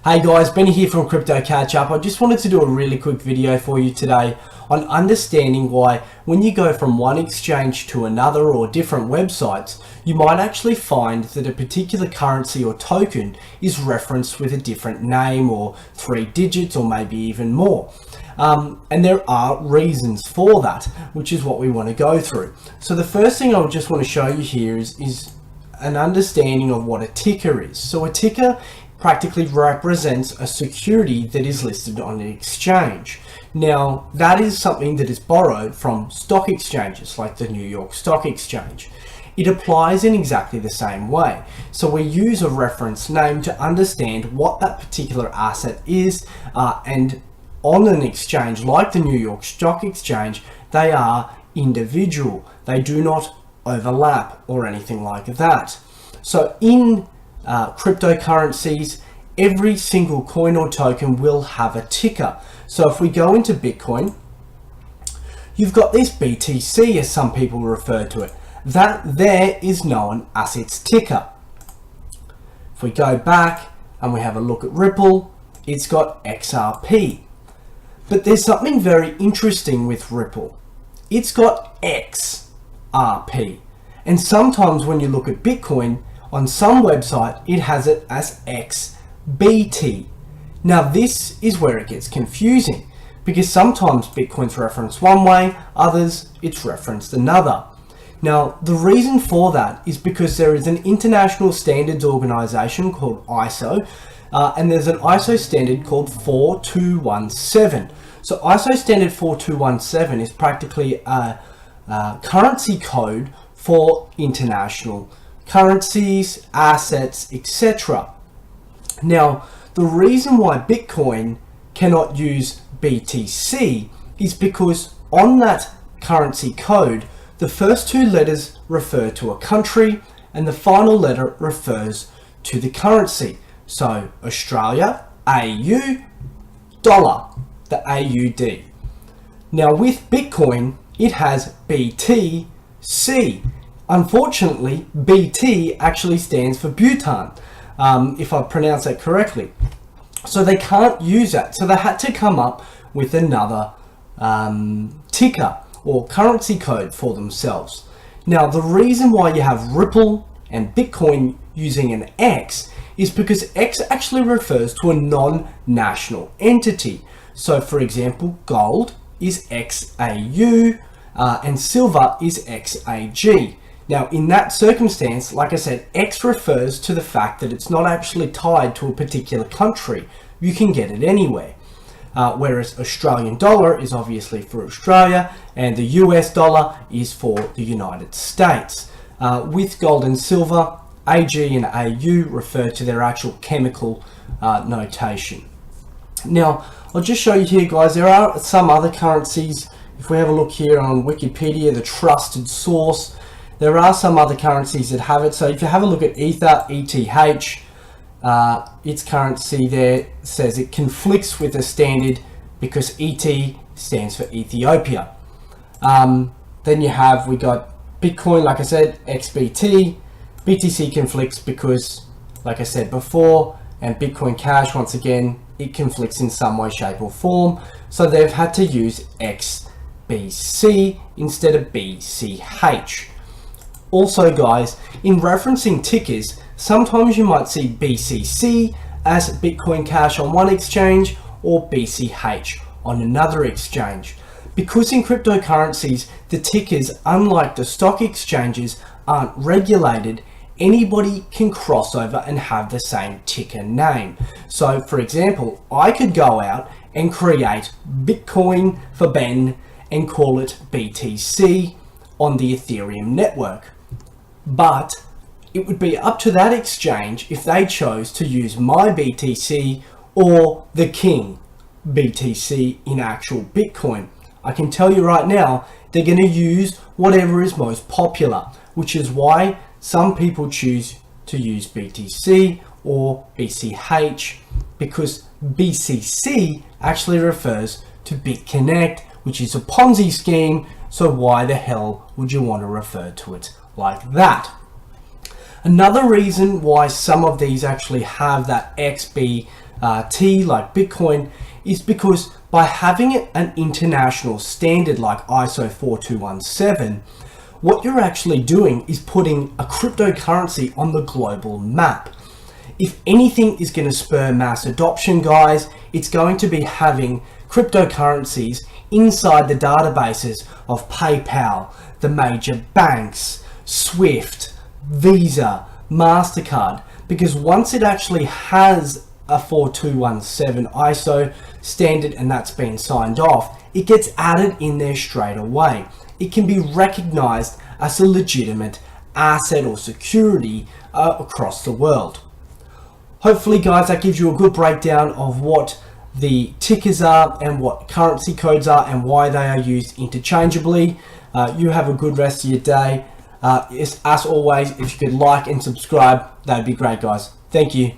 Hey guys, Benny here from Crypto Catch Up. I just wanted to do a really quick video for you today on understanding why when you go from one exchange to another or different websites, you might actually find that a particular currency or token is referenced with a different name or 3 digits or maybe even more. And there are reasons for that, which is what we want to go through. So the first thing I just want to show you here is an understanding of what a ticker is. So a ticker practically represents a security that is listed on an exchange. Now, that is something that is borrowed from stock exchanges like the New York Stock Exchange. It applies in exactly the same way. So we use a reference name to understand what that particular asset is, and on an exchange like the New York Stock Exchange, they are individual. They do not overlap or anything like that. So in cryptocurrencies, every single coin or token will have a ticker. So if we go into Bitcoin, you've got this BTC, as some people refer to it. That there is known as its ticker. If we go back and we have a look at Ripple, it's got XRP. But there's something very interesting with Ripple. It's got XRP. And sometimes when you look at Bitcoin, on some website, it has it as XBT. Now this is where it gets confusing, because sometimes Bitcoin's referenced one way, others it's referenced another. Now the reason for that is because there is an international standards organization called ISO, and there's an ISO standard called 4217. So ISO standard 4217 is practically a currency code for international currencies, assets, etc. Now, the reason why Bitcoin cannot use BTC is because on that currency code, the first 2 letters refer to a country and the final letter refers to the currency. So Australia, AU, dollar, the AUD. Now with Bitcoin, it has BTC. Unfortunately, BT actually stands for Bhutan, if I pronounce that correctly. So they can't use that. So they had to come up with another ticker or currency code for themselves. Now, the reason why you have Ripple and Bitcoin using an X is because X actually refers to a non-national entity. So for example, gold is XAU and silver is XAG. Now in that circumstance, like I said, X refers to the fact that it's not actually tied to a particular country. You can get it anywhere. Whereas Australian dollar is obviously for Australia and the US dollar is for the United States. With gold and silver, AG and AU refer to their actual chemical notation. Now, I'll just show you here, guys, there are some other currencies. If we have a look here on Wikipedia, the trusted source, there are some other currencies that have it. So if you have a look at Ether, ETH, its currency there says it conflicts with the standard because ET stands for Ethiopia. Then we got Bitcoin, like I said, XBT. BTC conflicts because, like I said before, and Bitcoin Cash, once again, it conflicts in some way, shape or form. So they've had to use XBC instead of BCH. Also, guys, in referencing tickers, sometimes you might see BCC as Bitcoin Cash on one exchange or BCH on another exchange. Because in cryptocurrencies, the tickers, unlike the stock exchanges, aren't regulated, anybody can cross over and have the same ticker name. So for example, I could go out and create Bitcoin for Ben and call it BTC on the Ethereum network. But it would be up to that exchange if they chose to use my BTC or the King BTC in actual Bitcoin. I can tell you right now, they're going to use whatever is most popular, which is why some people choose to use BTC or BCH, because BCC actually refers to BitConnect, which is a Ponzi scheme. So why the hell would you want to refer to it like that? Another reason why some of these actually have that XB T like Bitcoin is because by having an international standard like ISO 4217, what you're actually doing is putting a cryptocurrency on the global map. If anything is going to spur mass adoption, guys, it's going to be having cryptocurrencies inside the databases of PayPal, the major banks, Swift, Visa, MasterCard, because once it actually has a 4217 ISO standard and that's been signed off, it gets added in there straight away. It can be recognized as a legitimate asset or security across the world. Hopefully, guys, that gives you a good breakdown of what the tickers are and what currency codes are and why they are used interchangeably. You have a good rest of your day. As always, if you could like and subscribe, that'd be great, guys. Thank you.